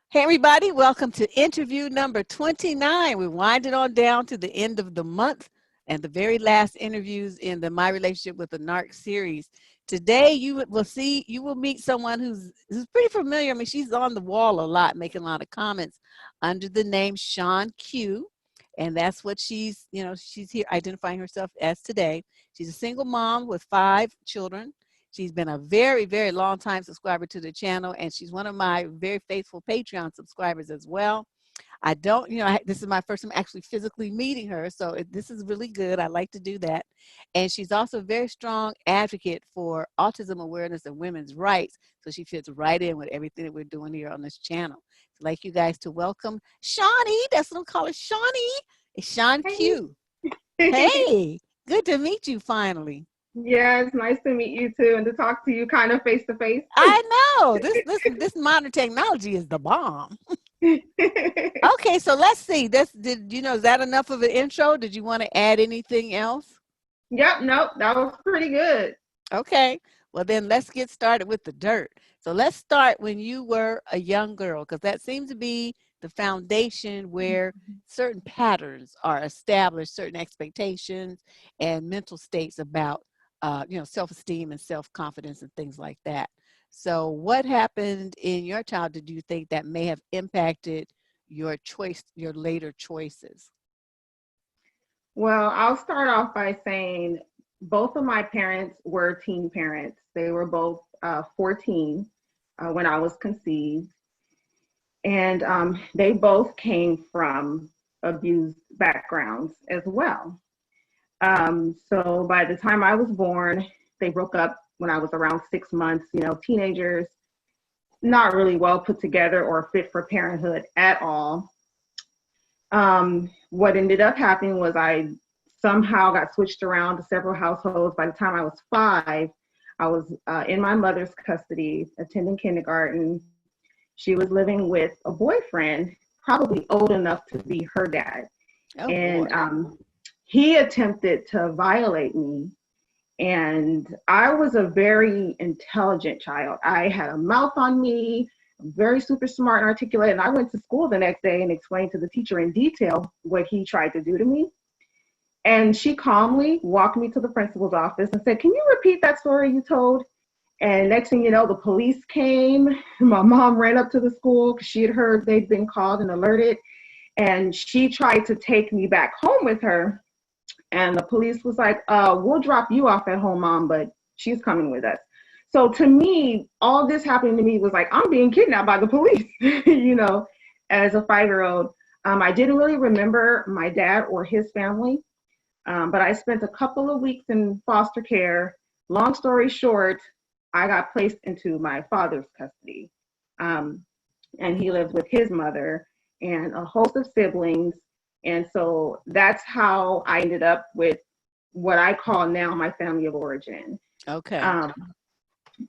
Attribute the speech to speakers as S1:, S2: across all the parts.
S1: Hey everybody, welcome to interview number 29. We're winding on down to the end of the month and the very last interviews in the My Relationship with the Narc series. Today you will meet someone who's pretty familiar. I mean, she's on the wall a lot, making a lot of comments under the name Sean Q. And that's what she's here identifying herself as today. She's a single mom with 5 children. She's been a very, very long time subscriber to the channel, and she's one of my very faithful Patreon subscribers as well. I don't, this is my first time actually physically meeting her, so this is really good. I like to do that. And she's also a very strong advocate for autism awareness and women's rights, so she fits right in with everything that we're doing here on this channel. So I'd like you guys to welcome Shonny. That's what I'm calling Shonny. It's Sean Q. Hey, good to meet you finally.
S2: Yeah, it's nice to meet you too, and to talk to you kind of face to face.
S1: I know this modern technology is the bomb. Okay, so let's see. Is that enough of an intro? Did you want to add anything else?
S2: Yep, nope, that was pretty good.
S1: Okay, well then let's get started with the dirt. So let's start when you were a young girl, because that seems to be the foundation where certain patterns are established, certain expectations and mental states about self-esteem and self-confidence and things like that. So what happened in your childhood do you think that may have impacted your later choices?
S2: Well, I'll start off by saying both of my parents were teen parents. They were both 14 when I was conceived. And they both came from abused backgrounds as well. So by the time I was born, they broke up when I was around 6 months. Teenagers, not really well put together or fit for parenthood at all. What ended up happening was I somehow got switched around to several households. By the time I was 5, I was in my mother's custody, attending kindergarten. She was living with a boyfriend, probably old enough to be her dad.
S1: Oh,
S2: and
S1: boy.
S2: He attempted to violate me. And I was a very intelligent child. I had a mouth on me, very super smart and articulate. And I went to school the next day and explained to the teacher in detail what he tried to do to me. And she calmly walked me to the principal's office and said, "Can you repeat that story you told?" And next thing you know, the police came. My mom ran up to the school because she had heard they'd been called and alerted. And she tried to take me back home with her. And the police was like, "We'll drop you off at home, Mom, but she's coming with us." So to me, all this happening to me was like, I'm being kidnapped by the police, as a 5-year-old. I didn't really remember my dad or his family, but I spent a couple of weeks in foster care. Long story short, I got placed into my father's custody. And he lived with his mother and a host of siblings. And so that's how I ended up with what I call now my family of origin.
S1: Okay.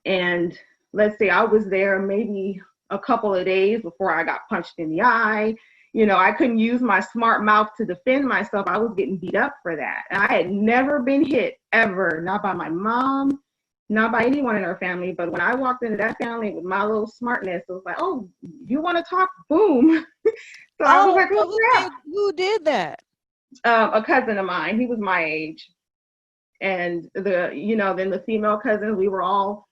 S2: And let's say I was there maybe a couple of days before I got punched in the eye. I couldn't use my smart mouth to defend myself. I was getting beat up for that. And I had never been hit ever, not by my mom, not by anyone in her family. But when I walked into that family with my little smartness, it was like, "Oh, you want to talk? Boom." So I was like,
S1: who did that?
S2: A cousin of mine. He was my age. And then the female cousins, we were all,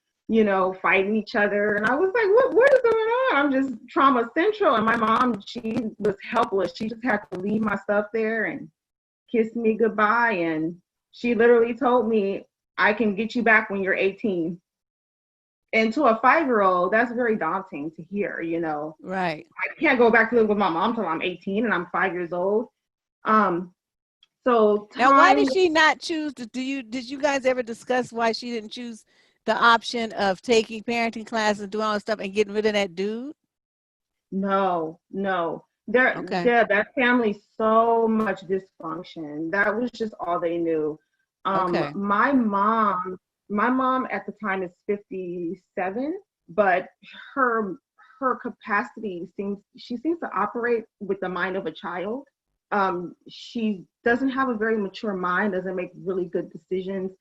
S2: fighting each other. And I was like, what is going on? I'm just trauma central. And my mom, she was helpless. She just had to leave my stuff there and kiss me goodbye. And she literally told me, "I can get you back when you're 18. And to a 5-year-old, that's very daunting to hear,
S1: Right.
S2: I can't go back to live with my mom till I'm 18 and I'm 5 years old. So
S1: now, why did she not choose to did you guys ever discuss why she didn't choose the option of taking parenting classes and doing all this stuff and getting rid of that dude?
S2: No.
S1: Okay.
S2: That family, so much dysfunction. That was just all they knew.
S1: Okay.
S2: My mom at the time is 57, but her capacity she seems to operate with the mind of a child. She doesn't have a very mature mind, doesn't make really good decisions.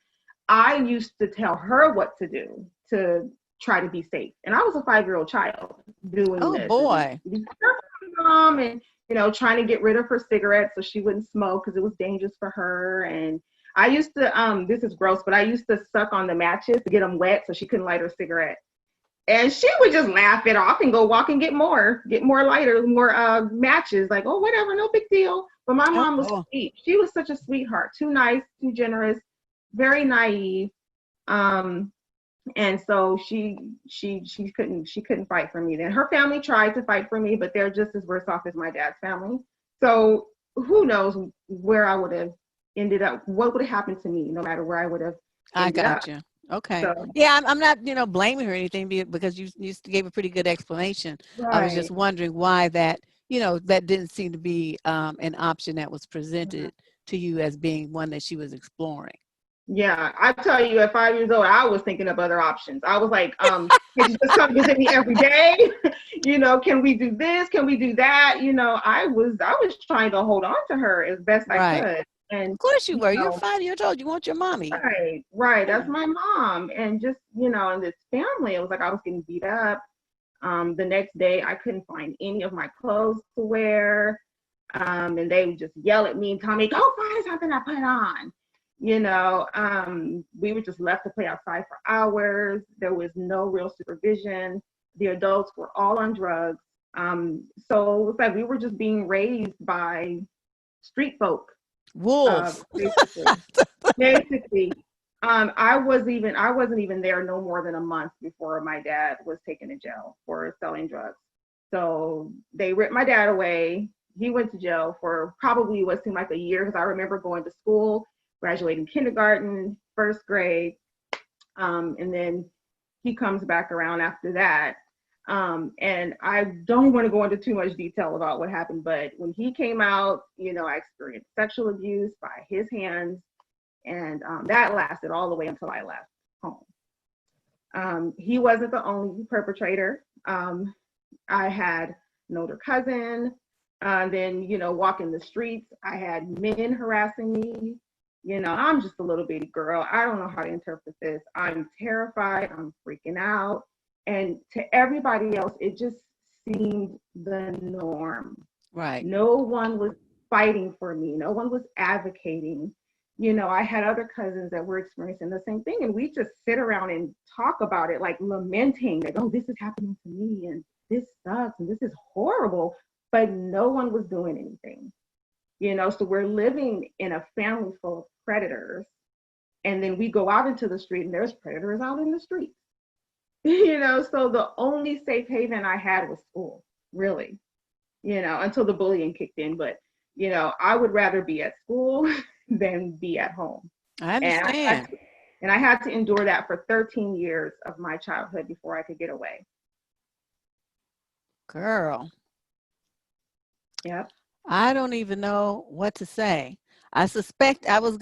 S2: I used to tell her what to do, to try to be safe. And I was a 5-year-old child doing
S1: Oh
S2: this. And
S1: boy.
S2: be careful, Mom, and trying to get rid of her cigarettes so she wouldn't smoke because it was dangerous for her. And I used to, this is gross, but I used to suck on the matches to get them wet so she couldn't light her cigarette. And she would just laugh it off and go walk and get more lighter, more matches. Like, oh, whatever, no big deal. But my mom was
S1: Oh,
S2: sweet. She was such a sweetheart, too nice, too generous, very naive. And so she couldn't fight for me then. Her family tried to fight for me, but they're just as worse off as my dad's family. So who knows where I would have ended up, what would have happened to me, no matter where I would have
S1: I
S2: ended up.
S1: got you. Okay.
S2: So
S1: Yeah, I'm not, blaming her or anything because you gave a pretty good explanation. I was
S2: right.
S1: just wondering why that, that didn't seem to be an option that was presented to you as being one that she was exploring.
S2: Yeah, I tell you, at 5 years old, I was thinking of other options. I was like, can you just come visit me every day? Can we do this? Can we do that? I was trying to hold on to her as best I
S1: Right.
S2: could. And
S1: Of course you were. You're
S2: know,
S1: 5 years old. You want your mommy.
S2: right.
S1: Yeah.
S2: That's my mom. And just, in this family, it was like I was getting beat up. The next day, I couldn't find any of my clothes to wear. And they would just yell at me and tell me, go find something to put on. We were just left to play outside for hours. There was no real supervision. The adults were all on drugs. So it was like we were just being raised by street folk.
S1: Wolves.
S2: Basically. I wasn't even there no more than a month before my dad was taken to jail for selling drugs. So they ripped my dad away. He went to jail for probably what seemed like a year, because I remember going to school, graduating kindergarten, first grade, and then he comes back around after that. And I don't want to go into too much detail about what happened, but when he came out, I experienced sexual abuse by his hands, and that lasted all the way until I left home. He wasn't the only perpetrator. I had an older cousin. Then, walking the streets, I had men harassing me. I'm just a little bitty girl. I don't know how to interpret this. I'm terrified. I'm freaking out. And to everybody else, it just seemed the norm.
S1: Right.
S2: No one was fighting for me. No one was advocating. I had other cousins that were experiencing the same thing, and we just sit around and talk about it, like lamenting that, oh, this is happening to me, and this sucks, and this is horrible. But no one was doing anything. So we're living in a family full of predators, and then we go out into the street and there's predators out in the street. So the only safe haven I had was school, really, until the bullying kicked in. But I would rather be at school than be at home.
S1: I
S2: And
S1: understand.
S2: I had to endure that for 13 years of my childhood before I could get away.
S1: Girl.
S2: Yep.
S1: I don't even know what to say. I suspect I was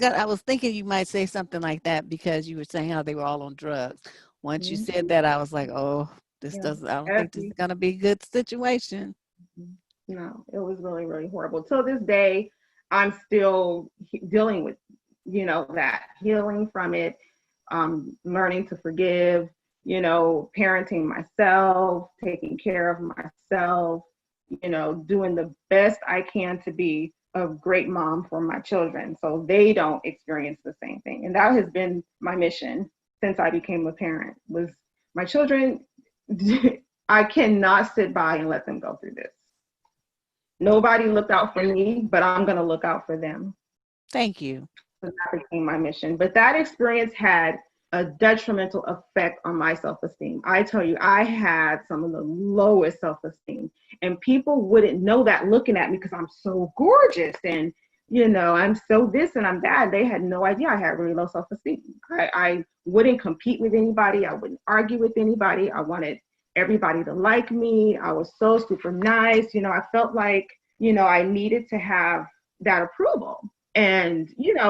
S1: thinking you might say something like that because you were saying how they were all on drugs. Once you said that, I was like, oh, I don't think this is gonna be a good situation.
S2: No, it was really, really horrible. Till this day, I'm still dealing with, that, healing from it, learning to forgive, parenting myself, taking care of myself, doing the best I can to be a great mom for my children so they don't experience the same thing. And that has been my mission since I became a parent, was my children, I cannot sit by and let them go through this. Nobody looked out for me, but I'm going to look out for them.
S1: Thank you.
S2: So that became my mission. But that experience had a detrimental effect on my self-esteem. I tell you, I had some of the lowest self-esteem, and people wouldn't know that looking at me because I'm so gorgeous and, I'm so this and I'm that. They had no idea I had really low self-esteem. I wouldn't compete with anybody. I wouldn't argue with anybody. I wanted everybody to like me. I was so super nice. I felt like, I needed to have that approval. And,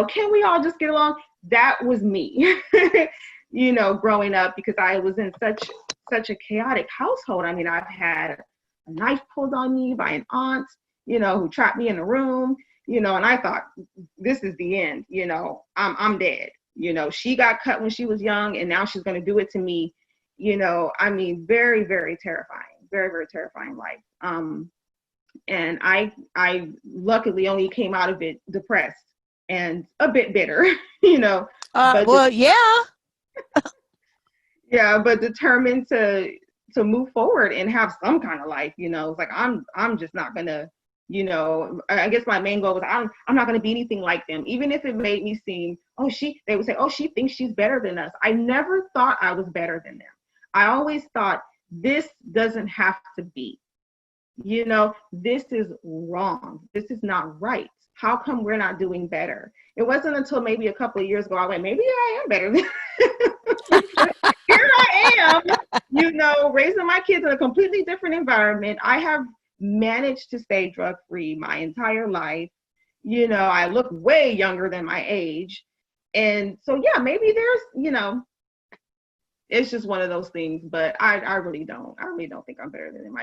S2: can we all just get along? That was me, growing up, because I was in such a chaotic household. I mean, I've had a knife pulled on me by an aunt, who trapped me in a room, and I thought, this is the end, I'm dead. She got cut when she was young, and now she's going to do it to me I mean, very, very terrifying, very, very terrifying life. And I luckily only came out of it depressed and a bit bitter, but
S1: Well, yeah.
S2: yeah, but determined to move forward and have some kind of life. It's like I'm just not gonna, I guess my main goal was I'm not gonna be anything like them, even if it made me seem, they would say, oh, she thinks she's better than us. I never thought I was better than them. I always thought this doesn't have to be. This is wrong. This is not right. How come we're not doing better? It wasn't until maybe a couple of years ago I went, maybe I am better than here I am, raising my kids in a completely different environment. I have managed to stay drug-free my entire life. I look way younger than my age. And so, yeah, maybe there's, it's just one of those things, but I really don't think I'm better than them.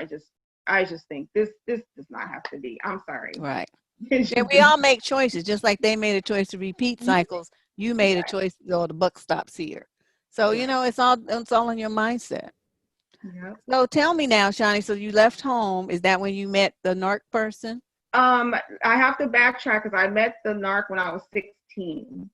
S2: I just think this does not have to be. I'm sorry.
S1: Right. And we all make choices, just like they made a choice to repeat cycles. You made a choice, the buck stops here. So, it's all in your mindset.
S2: Yeah.
S1: So tell me now, Shonny, so you left home. Is that when you met the narc person?
S2: I have to backtrack because I met the narc when I was 16.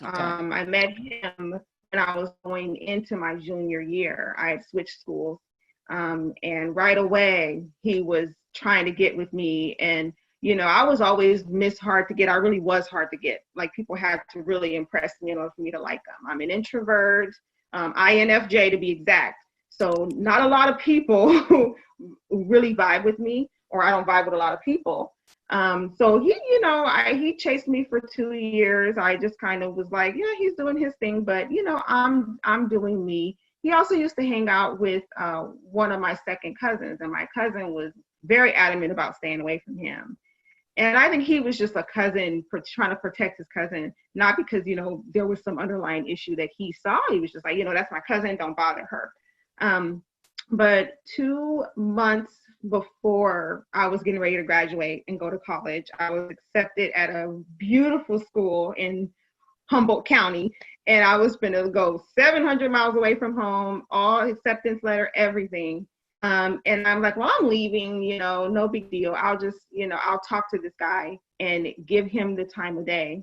S2: Okay. I met him when I was going into my junior year. I had switched schools. And right away, he was trying to get with me. And, I was always hard to get. I really was hard to get. Like, people had to really impress me in order for me to like them. I'm an introvert, INFJ to be exact. So not a lot of people really vibe with me, or I don't vibe with a lot of people. So he chased me for 2 years. I just kind of was like, yeah, he's doing his thing, but I'm doing me. He also used to hang out with one of my second cousins, and my cousin was very adamant about staying away from him. And I think he was just a cousin trying to protect his cousin, not because, there was some underlying issue that he saw. He was just like, that's my cousin, don't bother her. But 2 months before I was getting ready to graduate and go to college, I was accepted at a beautiful school in Humboldt County. And I was going to go 700 miles away from home, all acceptance letter, everything. And I'm like, well, I'm leaving, no big deal. I'll just, I'll talk to this guy and give him the time of day.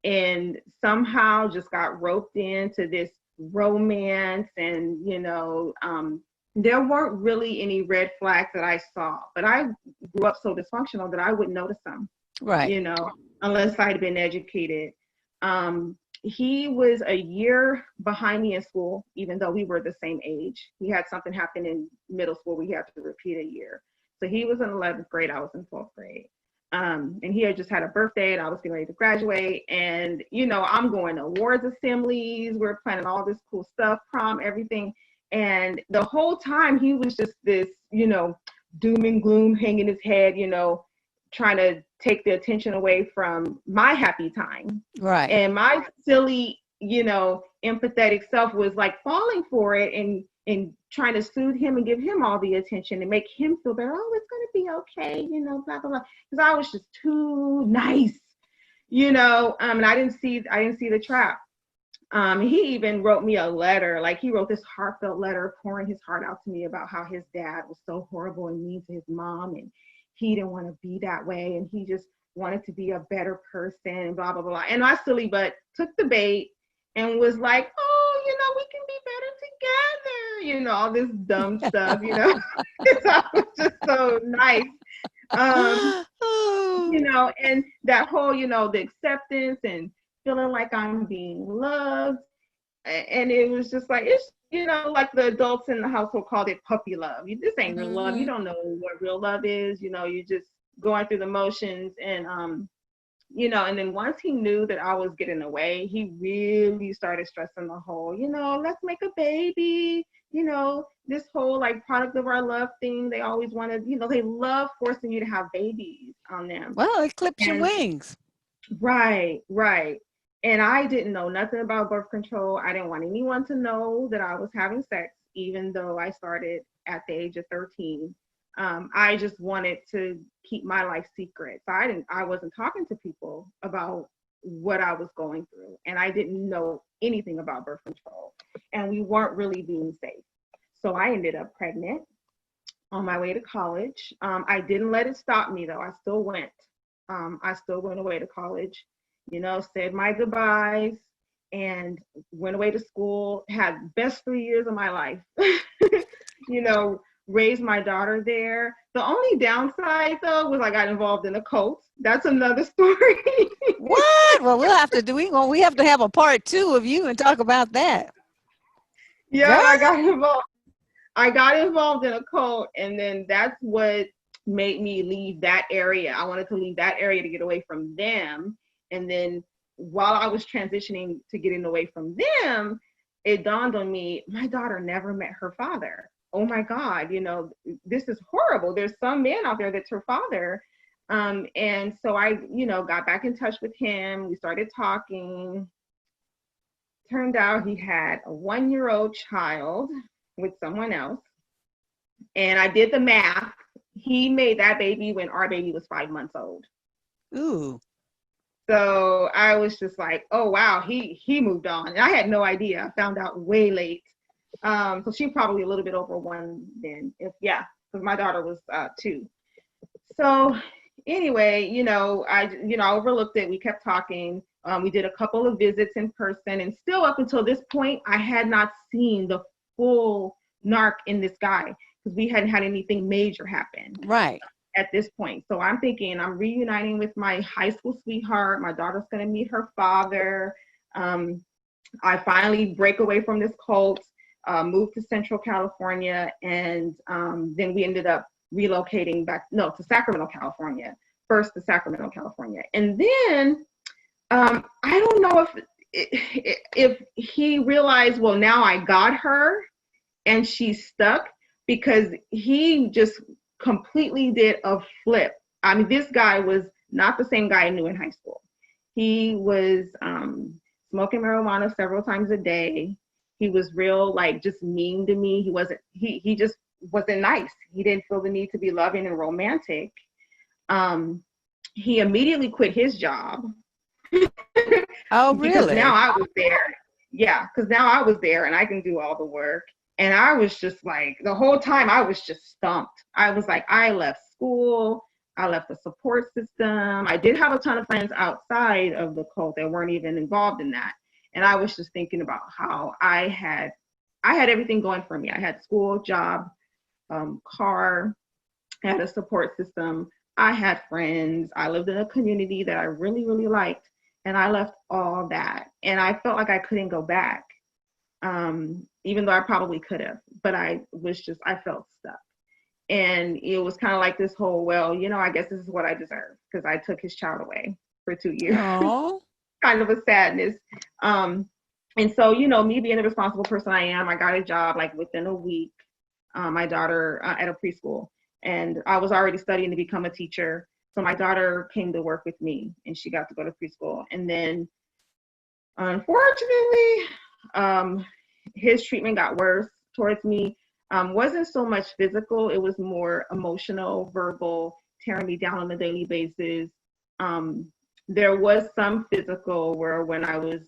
S2: And somehow just got roped into this romance. And, there weren't really any red flags that I saw. But I grew up so dysfunctional that I wouldn't notice them,
S1: right?
S2: Unless I'd been educated. He was a year behind me in school, even though we were the same age. He had something happen in middle school. We had to repeat a year. So he was in 11th grade. I was in 12th grade. And he had just had a birthday, and I was getting ready to graduate. And, I'm going to awards assemblies. We're planning all this cool stuff, prom, everything. And the whole time he was just this, doom and gloom, hanging his head, trying to take the attention away from my happy time.
S1: Right.
S2: And my silly, empathetic self was like falling for it and trying to soothe him and give him all the attention and make him feel better. Oh, it's going to be okay, blah, blah, blah. Because I was just too nice, and I didn't see the trap. He even wrote me a letter. Like, he wrote this heartfelt letter pouring his heart out to me about how his dad was so horrible and mean to his mom, and he didn't want to be that way, and he just wanted to be a better person, and blah, blah, blah. And I silly but took the bait and was like, oh, we can be better together, all this dumb stuff, So I was just so nice. And that whole, the acceptance and feeling like I'm being loved. And it was just like, it's, like the adults in the household called it puppy love. This ain't real love. You don't know what real love is. You're just going through the motions. And, and then once he knew that I was getting away, he really started stressing the whole, let's make a baby, this whole like product of our love thing. They always wanted, they love forcing you to have babies on them.
S1: Well, it clips your wings.
S2: Right. And I didn't know nothing about birth control. I didn't want anyone to know that I was having sex, even though I started at the age of 13. I just wanted to keep my life secret. So I wasn't talking to people about what I was going through. And I didn't know anything about birth control. And we weren't really being safe. So I ended up pregnant on my way to college. I didn't let it stop me though. I still went. I still went away to college, said my goodbyes and went away to school, had best 3 years of my life, raised my daughter there. The only downside though was I got involved in a cult. That's another story.
S1: What? Well, we'll have to do, we have to have a part 2 of you and talk about that.
S2: Yeah, and I got involved in a cult, and then that's what made me leave that area. I wanted to leave that area to get away from them. And then while I was transitioning to getting away from them, it dawned on me, my daughter never met her father. Oh my God, this is horrible. There's some man out there that's her father. And so I, got back in touch with him. We started talking. Turned out he had a 1-year-old child with someone else. And I did the math. He made that baby when our baby was 5 months old.
S1: Ooh.
S2: So I was just like, oh, wow, he moved on. And I had no idea. I found out way late. So she probably a little bit over 1 then. Because my daughter was 2. So anyway, I overlooked it. We kept talking. We did a couple of visits in person. And still up until this point, I had not seen the full narc in this guy because we hadn't had anything major happen.
S1: Right.
S2: At this point. So I'm thinking I'm reuniting with my high school sweetheart. My daughter's going to meet her father. I finally break away from this cult, moved to Central California, and then we ended up relocating to Sacramento, California. First to Sacramento, California. And then I don't know if he realized, well, now I got her and she's stuck, because he just completely did a flip. I mean, this guy was not the same guy I knew in high school. He was smoking marijuana several times a day. He was real, just mean to me. He just wasn't nice. He didn't feel the need to be loving and romantic. He immediately quit his job.
S1: Oh, really?
S2: Because now I was there. Yeah, because now I was there and I can do all the work. And I was just like, the whole time I was just stumped. I was like, I left school. I left the support system. I did have a ton of friends outside of the cult that weren't even involved in that. And I was just thinking about how I had everything going for me. I had school, job, car, I had a support system. I had friends. I lived in a community that I really, really liked. And I left all that. And I felt like I couldn't go back. Even though I probably could have, but I felt stuck. And it was kind of like this whole, well, I guess this is what I deserve because I took his child away for 2 years. Kind of a sadness. And so, me being the responsible person I am, I got a job within a week, my daughter at a preschool, and I was already studying to become a teacher. So my daughter came to work with me and she got to go to preschool. And then unfortunately, his treatment got worse towards me. Wasn't so much physical, it was more emotional, verbal, tearing me down on a daily basis. There was some physical where when I was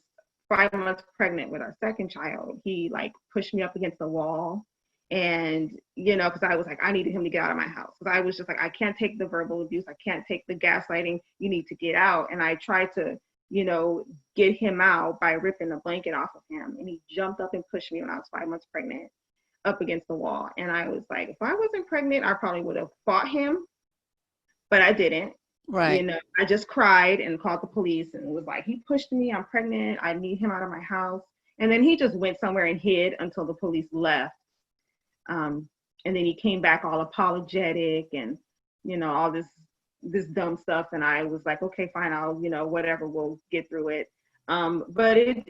S2: 5 months pregnant with our second child, he pushed me up against the wall. And, because I was like, I needed him to get out of my house. Because I was just like, I can't take the verbal abuse. I can't take the gaslighting. You need to get out. And I tried to get him out by ripping a blanket off of him. And he jumped up and pushed me when I was 5 months pregnant up against the wall. And I was like, if I wasn't pregnant, I probably would have fought him, but I didn't.
S1: Right.
S2: I just cried and called the police and was like, he pushed me, I'm pregnant, I need him out of my house. And then he just went somewhere and hid until the police left. And then he came back all apologetic and, all this dumb stuff. And I was like, okay, fine, I'll, whatever, we'll get through it. But it,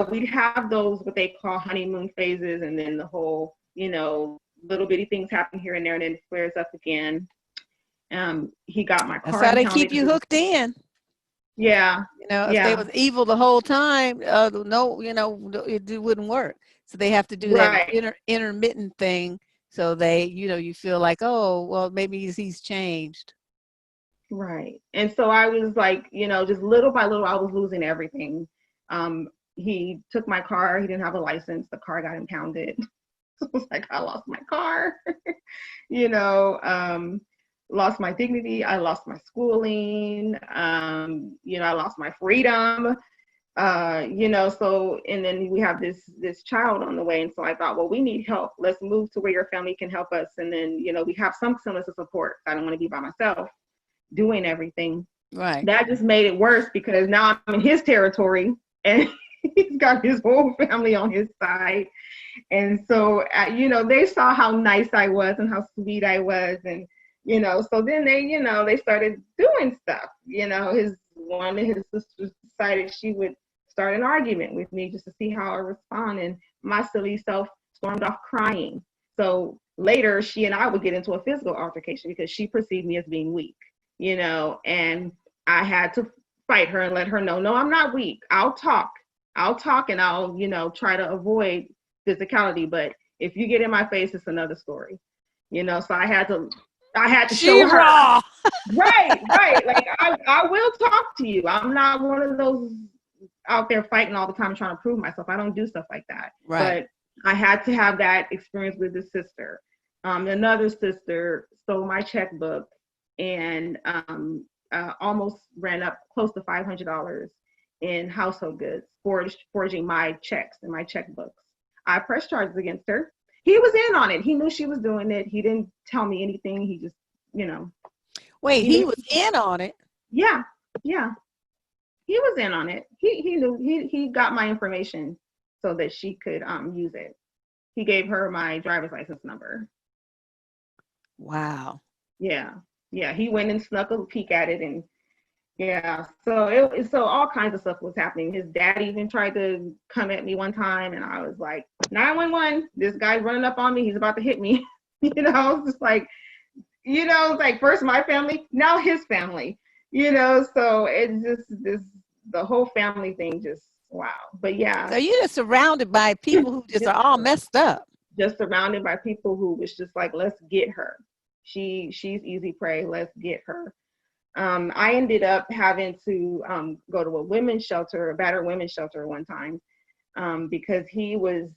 S2: we'd have those, what they call honeymoon phases. And then the whole, little bitty things happen here and there, and then it flares up again. He got my car.
S1: That's how they keep you hooked in.
S2: Yeah.
S1: If they was evil the whole time, it wouldn't work. So they have to do that intermittent thing. So they, you feel like, oh, well, maybe he's changed.
S2: Right. And so I was like, just little by little, I was losing everything. He took my car. He didn't have a license. The car got impounded. So it's like I lost my car, lost my dignity. I lost my schooling. I lost my freedom. So, and then we have this child on the way. And so I thought, well, we need help. Let's move to where your family can help us. And then, we have some semblance of support. I don't want to be by myself doing everything.
S1: Right.
S2: That just made it worse because now I'm in his territory and he's got his whole family on his side. And so, they saw how nice I was and how sweet I was. And, so then they started doing stuff. One of his sisters decided she would start an argument with me just to see how I respond. And my silly self stormed off crying. So later, she and I would get into a physical altercation because she perceived me as being weak, and I had to fight her and let her know, no, I'm not weak. I'll talk and I'll, try to avoid physicality. But if you get in my face, it's another story, so I had to show her.
S1: Raw.
S2: Right. Like I will talk to you. I'm not one of those out there fighting all the time trying to prove myself. I don't do stuff like that.
S1: Right.
S2: But I had to have that experience with this sister. Another sister stole my checkbook and almost ran up close to $500 in household goods, forging my checks and my checkbooks. I pressed charges against her. He was in on it. He knew she was doing it. He didn't tell me anything. He just,
S1: Wait, he was in on it?
S2: Yeah. He was in on it. He knew. He got my information so that she could use it. He gave her my driver's license number.
S1: Wow.
S2: Yeah. He went and snuck a peek at it, and so all kinds of stuff was happening. His dad even tried to come at me one time, and I was like, 911, this guy's running up on me. He's about to hit me. It's just like, like first my family, now his family. So it's just the whole family thing just, wow. But yeah.
S1: So you're just surrounded by people who just are all messed up.
S2: Just surrounded by people who was just like, let's get her. She's easy prey. Let's get her. I ended up having to go to a women's shelter, a battered women's shelter one time, because he was,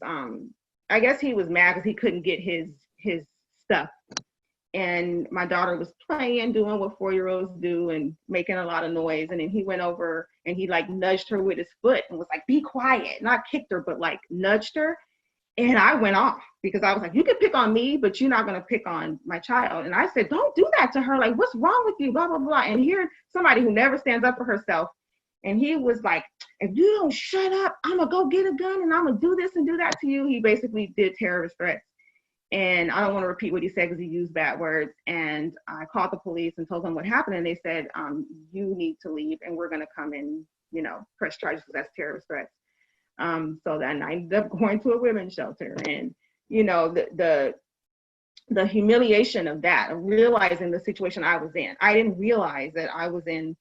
S2: I guess he was mad because he couldn't get his stuff. And my daughter was playing, doing what 4-year-olds do and making a lot of noise. And then he went over and he like nudged her with his foot and was like, be quiet. Not kicked her, but like nudged her. And I went off because I was like, you can pick on me, but you're not going to pick on my child. And I said, don't do that to her. Like, what's wrong with you? Blah, blah, blah. And here, somebody who never stands up for herself. And he was like, if you don't shut up, I'm going to go get a gun and I'm going to do this and do that to you. He basically did terrorist threats. And I don't want to repeat what he said because he used bad words. And I called the police and told them what happened. And they said, you need to leave and we're going to come and, press charges because that's terrorist threats. So then I ended up going to a women's shelter, and the humiliation of that, of realizing the situation I was in. I didn't realize that I was in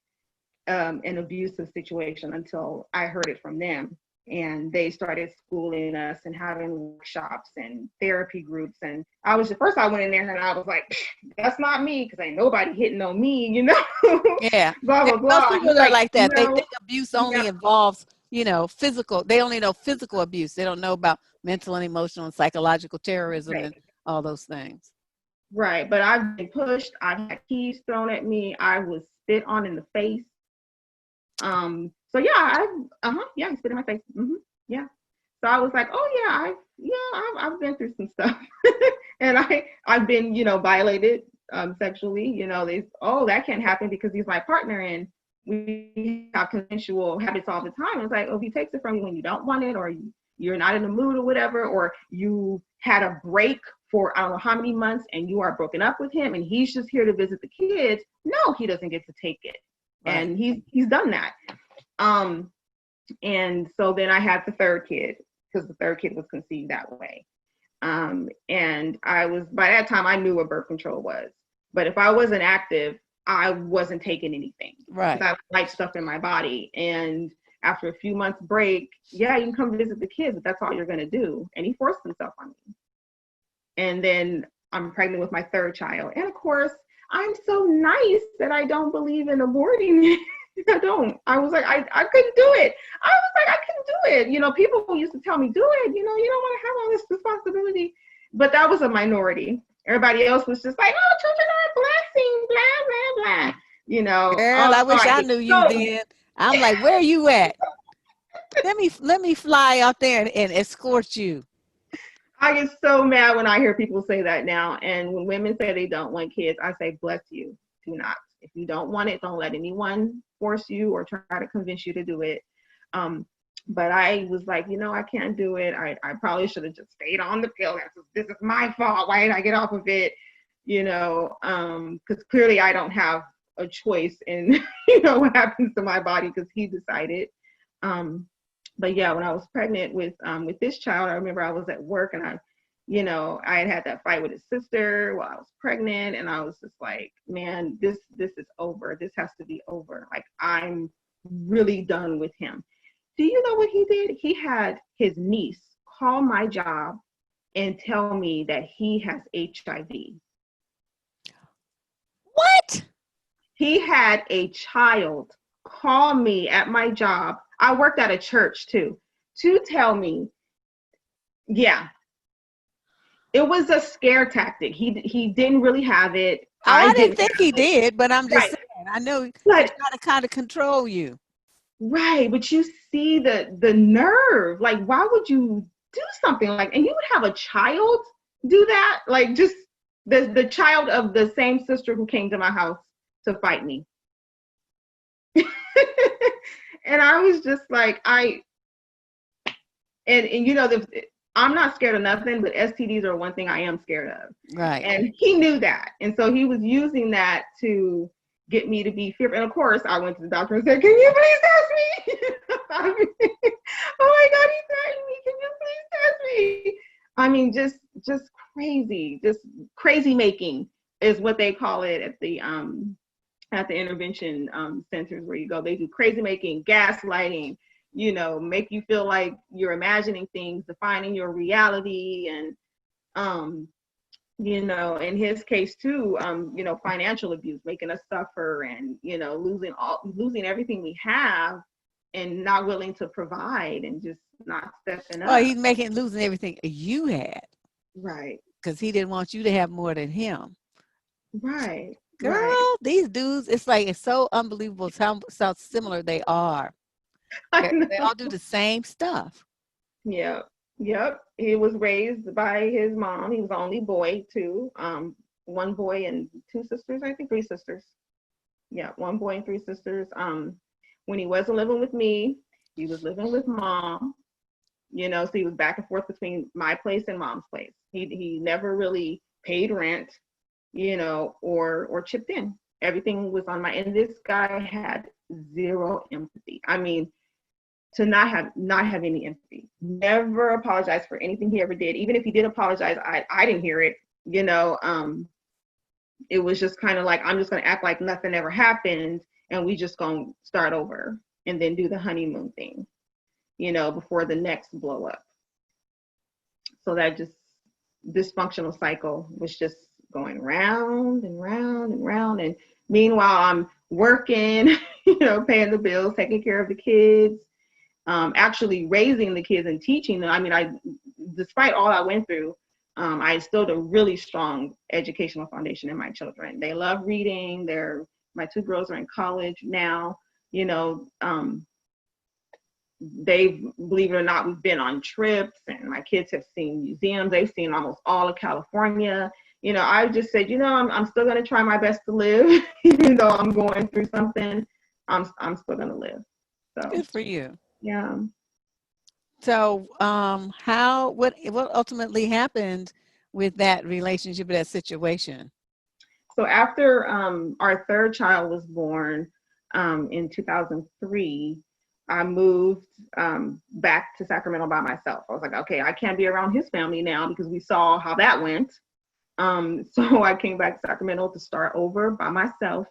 S2: an abusive situation until I heard it from them, and they started schooling us and having workshops and therapy groups. And I was first I went in there and I was like, that's not me because ain't nobody hitting on me,
S1: Yeah.
S2: blah blah blah.
S1: Most people are like that. They think abuse only
S2: Yeah.
S1: involves physical. They only know physical abuse. They don't know about mental and emotional and psychological terrorism
S2: Right.
S1: and all those things.
S2: Right. But I've been pushed. I've had keys thrown at me. I was spit on in the face. So yeah, he spit in my face. Mm-hmm. Yeah. So I was like, oh yeah, I've been through some stuff. And I've been, violated sexually. That can't happen because he's my partner and we have consensual habits all the time. It's like, if he takes it from you when you don't want it, or you're not in the mood or whatever, or you had a break for I don't know how many months and you are broken up with him and he's just here to visit the kids. No, he doesn't get to take it. Right. And he's done that. And so then I had the third kid because the third kid was conceived that way. And by that time I knew what birth control was, but if I wasn't active, I wasn't taking anything.
S1: Right.
S2: I like stuff in my body. And after a few months break, yeah, you can come visit the kids, but that's all you're going to do. And he forced himself on me. And then I'm pregnant with my third child. And of course, I'm so nice that I don't believe in aborting. I don't. I was like, I couldn't do it. I couldn't do it. People who used to tell me, do it. You don't want to have all this responsibility. but that was a minority. Everybody else was just like, oh, children are a blessing, blah, blah, blah. You know,
S1: Girl,
S2: oh,
S1: I wish
S2: I
S1: I
S2: get
S1: knew you
S2: so
S1: then. I'm like, where are you at? Let me fly out there and escort you.
S2: I get so mad when I hear people say that now. And when women say they don't want kids, I say, bless you, do not. If you don't want it, don't let anyone force you or try to convince you to do it. Um, but I was like, I can't do it. I probably should have just stayed on the pill. This is my fault. Why did I get off of it? Because clearly I don't have a choice in, what happens to my body because he decided. But yeah, when I was pregnant with this child, I remember I was at work and I had that fight with his sister while I was pregnant, and I was just like, man, this is over. This has to be over. Like, I'm really done with him. Do you know what he did? He had his niece call my job and tell me that he has HIV.
S1: What?
S2: He had a child call me at my job. I worked at a church too, to tell me, yeah, it was a scare tactic. He didn't really have it.
S1: Oh, I didn't
S2: didn't
S1: think he
S2: have it.
S1: did, but I'm just
S2: Right.
S1: saying, I know he
S2: But
S1: try to kind of control you.
S2: right, but you see the nerve. Like, why would you do something like, and you would have a child do that? Like, just the child of the same sister who came to my house to fight me. And I was just like, I'm not scared of nothing, but STDs are one thing I am scared of.
S1: Right.
S2: And he knew that. And so he was using that to get me to be fearful. And of course, I went to the doctor and said, can you please test me? I mean, oh my God, he threatened me. Can you please test me? I mean, just crazy making is what they call it at the intervention centers where you go. They do crazy making, gaslighting, make you feel like you're imagining things, defining your reality, and in his case too, financial abuse, making us suffer, and losing everything we have, and not willing to provide, and just not stepping up.
S1: Well, he's losing everything you had.
S2: Right.
S1: Because he didn't want you to have more than him.
S2: Right.
S1: Girl,
S2: right.
S1: these dudes, it's so unbelievable how similar they are. They all do the same stuff.
S2: Yep. He was raised by his mom. He was the only boy too. One boy and two sisters, I think 3 sisters. Yeah, 1 boy and 3 sisters. When he wasn't living with me, he was living with mom. So he was back and forth between my place and mom's place. He never really paid rent, or chipped in. Everything was on and this guy had 0 empathy. I mean, to not have any empathy. Never apologized for anything he ever did. Even if he did apologize, I didn't hear it. It was just kind of like, I'm just gonna act like nothing ever happened, and we just gonna start over and then do the honeymoon thing, before the next blow up. So that just dysfunctional cycle was just going round and round and round. And meanwhile, I'm working, paying the bills, taking care of the kids, actually raising the kids and teaching them. I mean, despite all I went through, I instilled a really strong educational foundation in my children. They love reading. My 2 girls are in college now. They, believe it or not, we've been on trips, and my kids have seen museums. They've seen almost all of California. I just said, I'm still going to try my best to live, even though I'm going through something. I'm still going to live. So
S1: good for you.
S2: Yeah.
S1: So, what ultimately happened with that relationship, that situation?
S2: So after our 3rd child was born in 2003, I moved back to Sacramento by myself. I was like, okay, I can't be around his family now because we saw how that went. So I came back to Sacramento to start over by myself.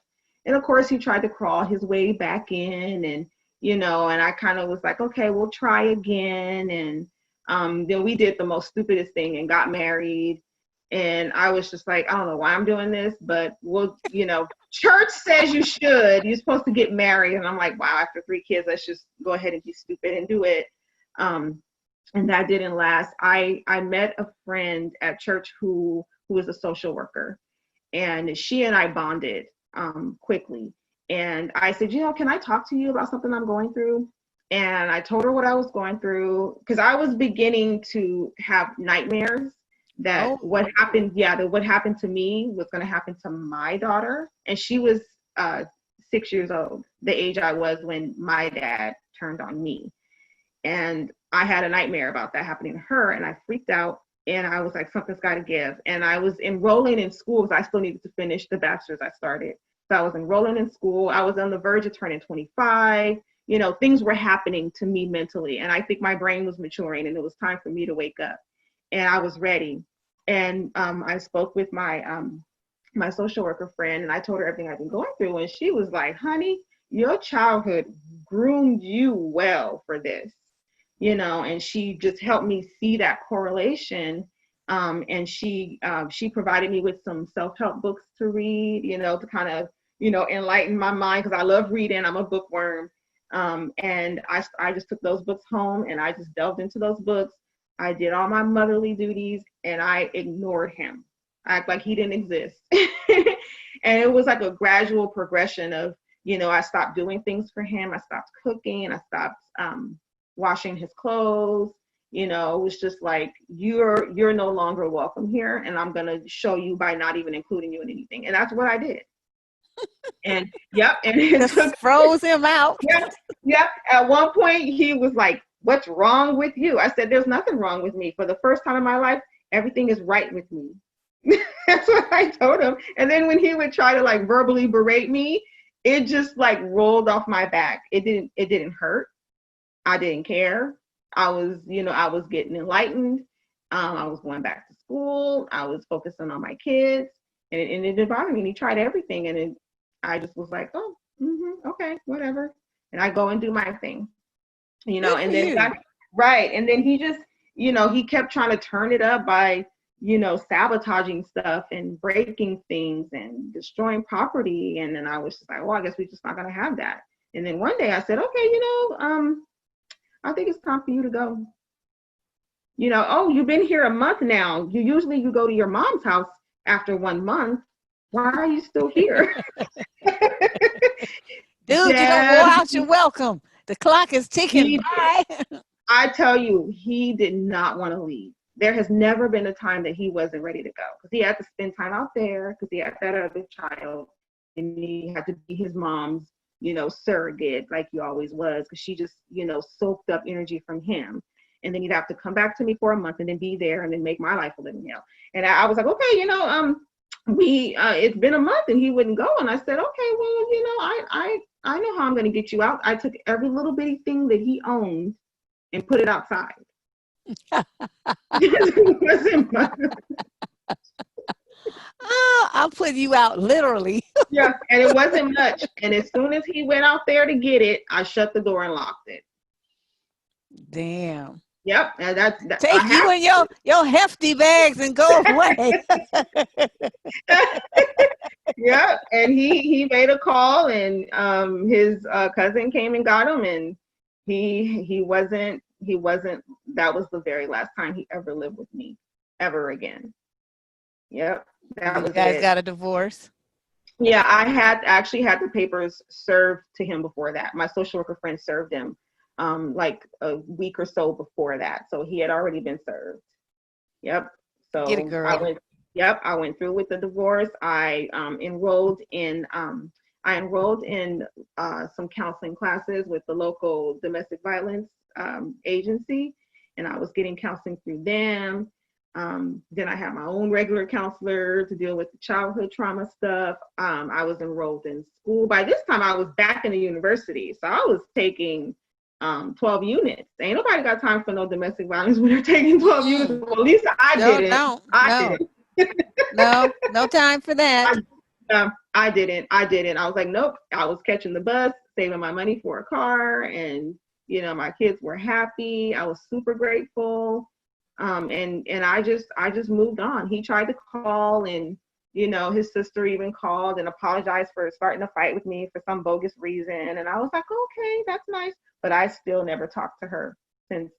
S2: And of course, he tried to crawl his way back in, and and I kind of was like, okay, we'll try again. And then we did the most stupidest thing and got married. And I was just like, I don't know why I'm doing this, but church says you're supposed to get married. And I'm like, wow, after 3 kids, let's just go ahead and be stupid and do it. and that didn't last. I met a friend at church who was a social worker, and she and I bonded quickly. And I said, can I talk to you about something I'm going through? And I told her what I was going through, because I was beginning to have nightmares that what happened to me was going to happen to my daughter. And she was 6 years old, the age I was when my dad turned on me. And I had a nightmare about that happening to her, and I freaked out, and I was like, something's got to give. And I was enrolling in school because I still needed to finish the bachelor's I started. So I was enrolling in school. I was on the verge of turning 25. Things were happening to me mentally, and I think my brain was maturing, and it was time for me to wake up. And I was ready. And I spoke with my my social worker friend, and I told her everything I've been going through, and she was like, honey, your childhood groomed you well for this. And she just helped me see that correlation. And she provided me with some self-help books to read, to kind of, enlighten my mind, because I love reading. I'm a bookworm. And I just took those books home, and I just delved into those books. I did all my motherly duties, and I ignored him. I act like he didn't exist. And it was like a gradual progression of, I stopped doing things for him. I stopped cooking. I stopped washing his clothes. It was just like, you're no longer welcome here, and I'm going to show you by not even including you in anything. And that's what I did. And and it
S1: just froze him out.
S2: Yep. At one point he was like, what's wrong with you? I said, there's nothing wrong with me. For the first time in my life, everything is right with me. That's what I told him. And then when he would try to like verbally berate me, it just like rolled off my back. It didn't hurt. I didn't care. I was getting enlightened. I was going back to school. I was focusing on my kids, and it didn't bother me. And he tried everything, and I just was like, oh, okay, whatever. And I go and do my thing, and then right. And then he just, he kept trying to turn it up by, sabotaging stuff and breaking things and destroying property. And then I was just like, well, I guess we're just not going to have that. And then one day I said, okay, I think it's time for you to go. Oh, you've been here a month now. You go to your mom's house after 1 month. Why are you still here?
S1: Dude, you don't wore out your welcome. The clock is ticking by.
S2: I tell you, he did not want to leave. There has never been a time that he wasn't ready to go, because he had to spend time out there, because he had that other child, and he had to be his mom's, surrogate, like he always was, because she just, soaked up energy from him. And then he'd have to come back to me for a month and then be there and then make my life a living hell. And I was like, okay, it's been a month and he wouldn't go. And I said, okay, well, I know how I'm going to get you out. I took every little bitty thing that he owned and put it outside.
S1: Oh, I'll put you out literally.
S2: Yeah, and it wasn't much. And as soon as he went out there to get it, I shut the door and locked it.
S1: Damn.
S2: Yep, and that's
S1: take you and your hefty bags and go away.
S2: Yep, and he made a call, and his cousin came and got him, and he wasn't. That was the very last time he ever lived with me, ever again. Yep, that was it. You guys
S1: got a divorce?
S2: Yeah, I actually had the papers served to him before that. My social worker friend served him like a week or so before that. So he had already been served. Yep. So
S1: get it, girl.
S2: I went through with the divorce. I enrolled in some counseling classes with the local domestic violence agency, and I was getting counseling through them. Then I had my own regular counselor to deal with the childhood trauma stuff. I was enrolled in school. By this time, I was back in the university, so I was taking 12 units. Ain't nobody got time for no domestic violence when they're taking 12 units. Well, at least I didn't. I
S1: didn't. No time for that.
S2: I didn't. I was like, nope. I was catching the bus, saving my money for a car, and my kids were happy. I was super grateful. And I just moved on. He tried to call, and his sister even called and apologized for starting a fight with me for some bogus reason. And I was like, okay, that's nice. But I still never talked to her since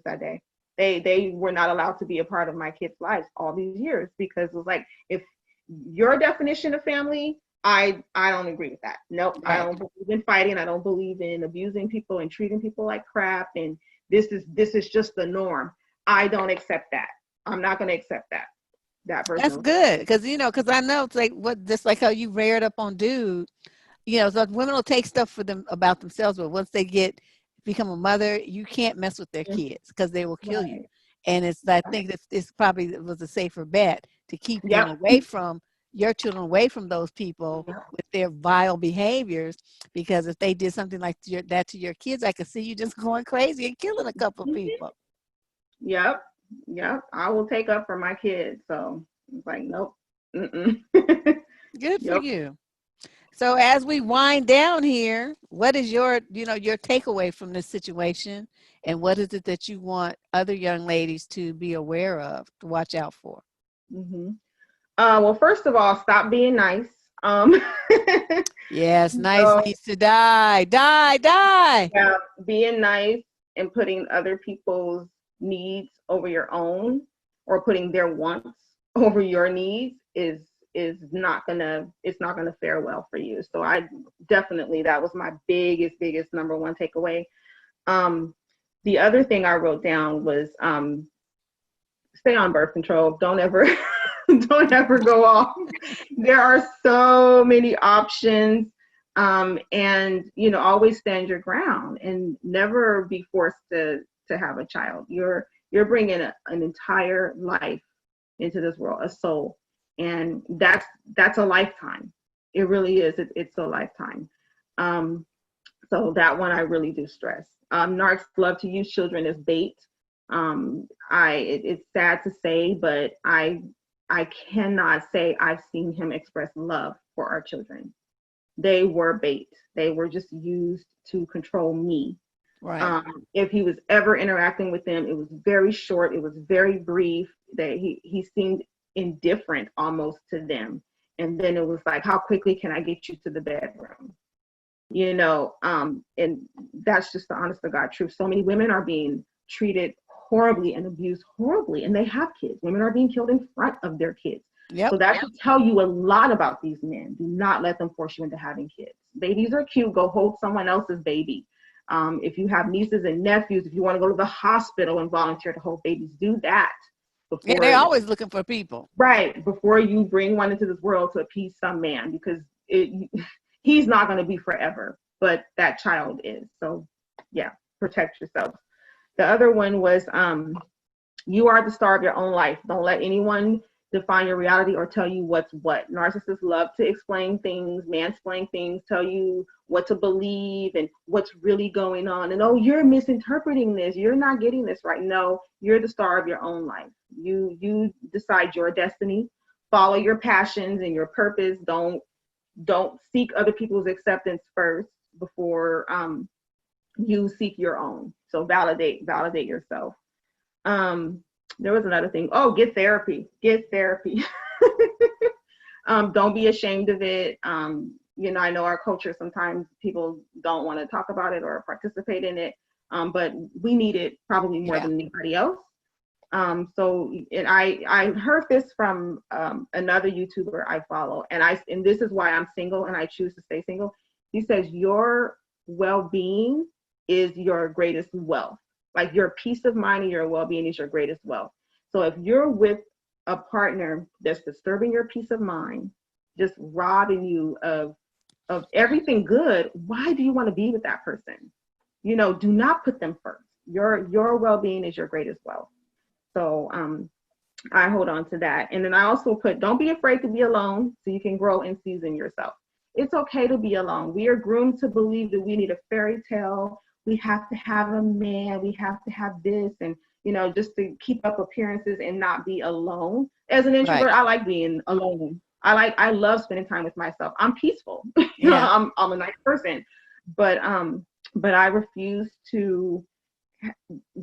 S2: that day. They were not allowed to be a part of my kids' lives all these years, because it was like, if your definition of family, I don't agree with that. Nope. I
S1: Right.
S2: don't believe in fighting. I don't believe in abusing people and treating people like crap. And this is just the norm. I don't accept that. I'm not going to accept that
S1: That's
S2: person.
S1: good. Cause cause I know it's like just like how you reared up on dude, so women will take stuff for them about themselves, but once they become a mother, you can't mess with their kids because they will kill you.
S2: Right.
S1: And I think that it's probably was a safer bet to keep them
S2: Yep.
S1: away from your children, away from those people with their vile behaviors, because if they did something like that to your kids, I could see you just going crazy and killing a couple of people.
S2: Yep. Yep. I will take up for my kids. So it's like, nope.
S1: Good for
S2: Yep.
S1: you. So as we wind down here, what is your takeaway from this situation, and what is it that you want other young ladies to be aware of, to watch out for?
S2: Mm-hmm. Well, first of all, stop being nice. Um,
S1: Yes, nice
S2: so,
S1: needs to die, die, die.
S2: yeah, being nice and putting other people's needs over your own, or putting their wants over your needs, is not gonna it's not gonna fare well for you. So I definitely, that was my biggest number one takeaway. The other thing I wrote down was, stay on birth control. Don't ever don't ever go off. There are so many options. And always stand your ground and never be forced to have a child. You're bringing an entire life into this world, a soul, and that's a lifetime. It really is. It's a lifetime. So that one I really do stress. Narcs love to use children as bait. It's sad to say, but I cannot say I've seen him express love for our children. They were bait. They were just used to control me.
S1: Right.
S2: If he was ever interacting with them, it was very short. It was very brief. That he seemed indifferent almost to them. And then it was like, how quickly can I get you to the bedroom? And that's just the honest to God truth. So many women are being treated horribly and abused horribly, and they have kids. Women are being killed in front of their kids.
S1: Yep.
S2: So that should tell you a lot about these men. Do not let them force you into having kids. Babies are cute. Go hold someone else's baby. If you have nieces and nephews, if you want to go to the hospital and volunteer to hold babies, do that.
S1: Yeah, they're always looking for people.
S2: Right. Before you bring one into this world to appease some man, because he's not going to be forever, but that child is. So yeah, protect yourself. The other one was, you are the star of your own life. Don't let anyone define your reality or tell you what's what. Narcissists love to explain things, mansplain things, tell you what to believe and what's really going on. And, oh, you're misinterpreting this. You're not getting this right. No, you're the star of your own life. You decide your destiny. Follow your passions and your purpose. Don't seek other people's acceptance first before you seek your own. So validate yourself. There was another thing. Oh, get therapy. Don't be ashamed of it. I know our culture, sometimes people don't want to talk about it or participate in it, but we need it probably more than anybody else. And I heard this from another YouTuber I follow, and this is why I'm single and I choose to stay single. He says your well-being is your greatest wealth. Like, your peace of mind and your well-being is your greatest wealth. So if you're with a partner that's disturbing your peace of mind, just robbing you of everything good, why do you want to be with that person? Do not put them first. Your well-being is your greatest wealth. So I hold on to that. And then I also put, don't be afraid to be alone so you can grow and season yourself. It's okay to be alone. We are groomed to believe that we need a fairy tale. We have to have a man. We have to have this, and just to keep up appearances and not be alone. As an introvert, right. I like being alone. I love spending time with myself. I'm peaceful.
S1: Yeah.
S2: I'm a nice person, but I refuse to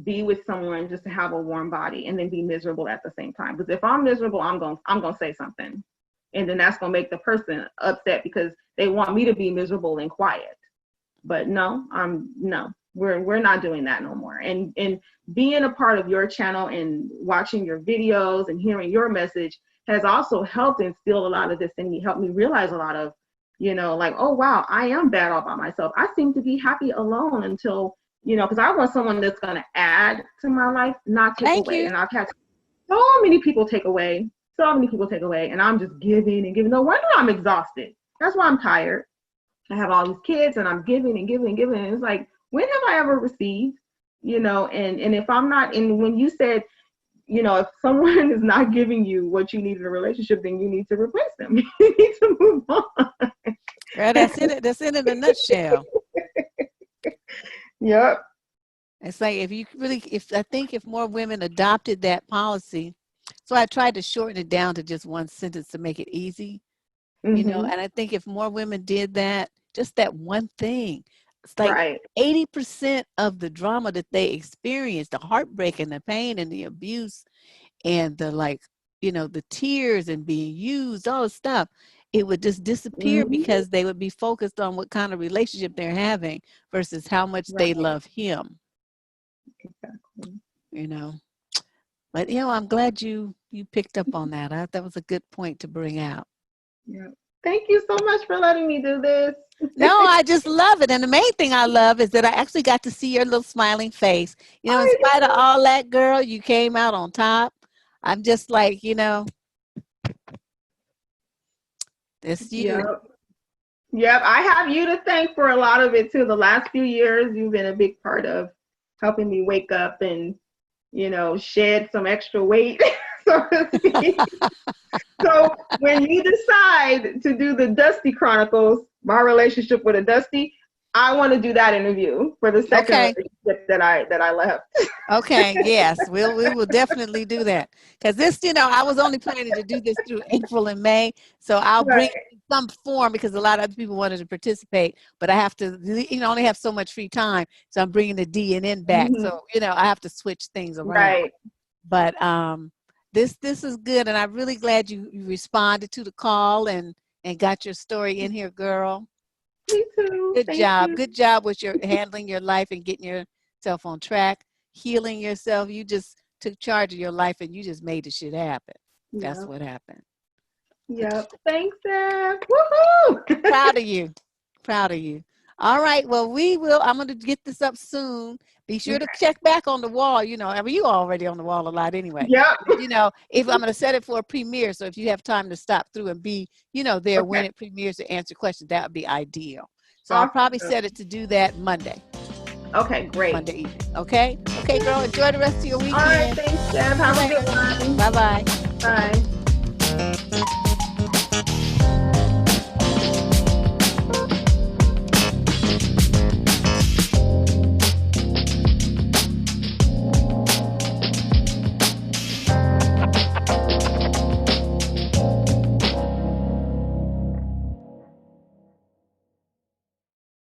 S2: be with someone just to have a warm body and then be miserable at the same time. Because if I'm miserable, I'm gonna say something, and then that's gonna make the person upset because they want me to be miserable and quiet. But no, we're not doing that no more. And being a part of your channel and watching your videos and hearing your message has also helped instill a lot of this in me, helped me realize a lot of, like, oh wow, I am bad all by myself. I seem to be happy alone until, because I want someone that's going to add to my life, not take
S1: Thank
S2: away.
S1: you.
S2: And I've had so many people take away, and I'm just giving and giving. No wonder I'm exhausted. That's why I'm tired. I have all these kids and I'm giving and giving and giving. And it's like, when have I ever received? And if I'm not, and when you said, if someone is not giving you what you need in a relationship, then you need to replace them. You need to move on.
S1: Girl, that's it. That's it in a nutshell.
S2: Yep.
S1: It's like I think if more women adopted that policy, so I tried to shorten it down to just one sentence to make it easy, and I think if more women did that, just that one thing, it's like
S2: Right.
S1: 80% of the drama that they experience, the heartbreak and the pain and the abuse and the the tears and being used, all the stuff, it would just disappear because they would be focused on what kind of relationship they're having versus how much they love him.
S2: Exactly.
S1: But I'm glad you picked up on that. That was a good point to bring out.
S2: Yeah. Thank you so much for letting me do this.
S1: No, I just love it. And the main thing I love is that I actually got to see your little smiling face. In spite of all that, girl, you came out on top. I'm just like, it's you.
S2: Yep. I have you to thank for a lot of it too. The last few years, you've been a big part of helping me wake up and, shed some extra weight, so to speak. So when you decide to do the Dusty Chronicles, my relationship with a Dusty, I want to do that interview for the second relationship that I left.
S1: Okay, yes, we will definitely do that. Because this, I was only planning to do this through April and May, so I'll bring it in some form because a lot of other people wanted to participate, but I have to, only have so much free time, so I'm bringing the DNN back. So, I have to switch things around.
S2: Right.
S1: But this is good, and I'm really glad you responded to the call and got your story in here, girl.
S2: Me too.
S1: Good job. Good job with your handling your life and getting yourself on track, healing yourself. You just took charge of your life and you just made the shit happen. That's what happened.
S2: Yep. Thanks, Deb. Woohoo!
S1: Proud of you. Proud of you. All right. Well, I'm going to get this up soon. Be sure to check back on the wall. You already on the wall a lot anyway.
S2: Yep.
S1: If I'm going to set it for a premiere. So if you have time to stop through and be, there when it premieres to answer questions, that would be ideal. So I'll probably set it to do that Monday.
S2: Okay, great.
S1: Monday evening. Okay? Okay, girl. Enjoy the rest of your weekend.
S2: All right. Thanks, Deb. Have a good one.
S1: Bye-bye.
S2: Bye.